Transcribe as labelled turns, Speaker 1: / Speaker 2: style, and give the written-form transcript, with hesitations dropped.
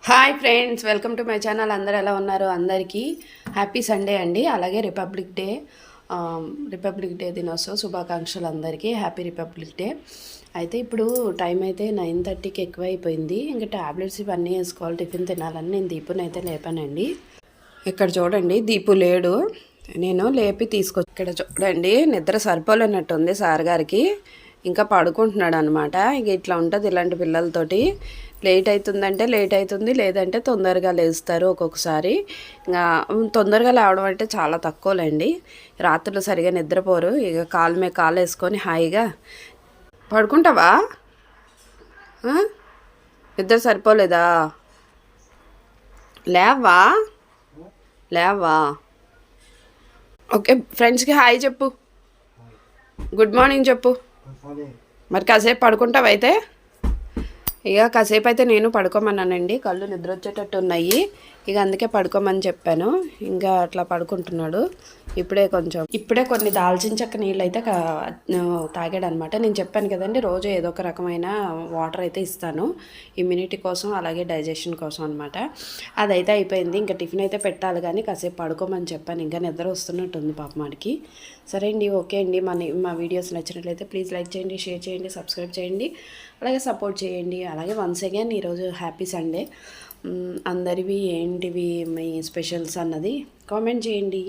Speaker 1: Hi friends, welcome to my channel. అందరు ఎలా ఉన్నారు? అందరికీ హ్యాపీ సండే అండి. అలాగే రిపబ్లిక్ డే దినోత్సవ శుభాకాంక్షలు అందరికీ. Happy republic day. అయితే ఇప్పుడు టైం అయితే 9:30కి ఎక్కువ అయిపోయింది. ఇంకా ట్యాబ్లెట్స్ ఇవన్నీ వేసుకోవాలి, టిఫిన్ తినాలని నేను దీపుని అయితే లేపానండి. ఇక్కడ చూడండి, దీపు లేడు, నేను లేపి తీసుకొచ్చి ఇక్కడ చూడండి, నిద్ర సరిపోలేనట్టుంది సార్ గారికి. ఇంకా పడుకుంటున్నాడు అనమాట. ఇంక ఇట్లా ఉంటుంది ఇలాంటి పిల్లలతోటి. లేట్ అవుతుందంటే లేట్ అవుతుంది, లేదంటే తొందరగా లేస్తారు ఒక్కొక్కసారి. ఇంకా తొందరగా లేవడం అంటే చాలా తక్కువలేండి. రాత్రులు సరిగా నిద్రపోరు. ఇక కాలు మీద కాలు వేసుకొని హాయిగా పడుకుంటావా? నిద్ర సరిపోలేదా? లేవా లేవా ఓకే, ఫ్రెండ్స్కి హాయ్ చెప్పు, గుడ్ మార్నింగ్ చెప్పు. మరి కాసేపు పడుకుంటావు అయితే. ఇక కాసేపు అయితే నేను పడుకోమన్నానండి, కళ్ళు నిద్ర వచ్చేటట్టు ఉన్నాయి. ఇక అందుకే పడుకోమని చెప్పాను. ఇంకా అట్లా పడుకుంటున్నాడు. ఇప్పుడే కొన్ని దాల్చిన చెక్క నీళ్ళు అయితే తాగాడు అనమాట. నేను చెప్పాను కదండి, రోజు ఏదో ఒక రకమైన వాటర్ అయితే ఇస్తాను, ఇమ్యూనిటీ కోసం అలాగే డైజెషన్ కోసం అనమాట. అదైతే అయిపోయింది. ఇంకా టిఫిన్ అయితే పెట్టాలి, కానీ కాసేపు పడుకోమని చెప్పాను. ఇంకా నిద్ర వస్తున్నట్టుంది పాపమాడికి. సరే అండి, ఓకే అండి. మా వీడియోస్ నచ్చినట్లయితే ప్లీజ్ లైక్ చేయండి, షేర్ చేయండి, సబ్స్క్రైబ్ చేయండి, అలాగే సపోర్ట్ చేయండి. అలాగే వన్స్ అగైన్ ఈరోజు హ్యాపీ సండే. అందరివి ఏంటివి మీ స్పెషల్స్ అన్నది కామెంట్ చేయండి.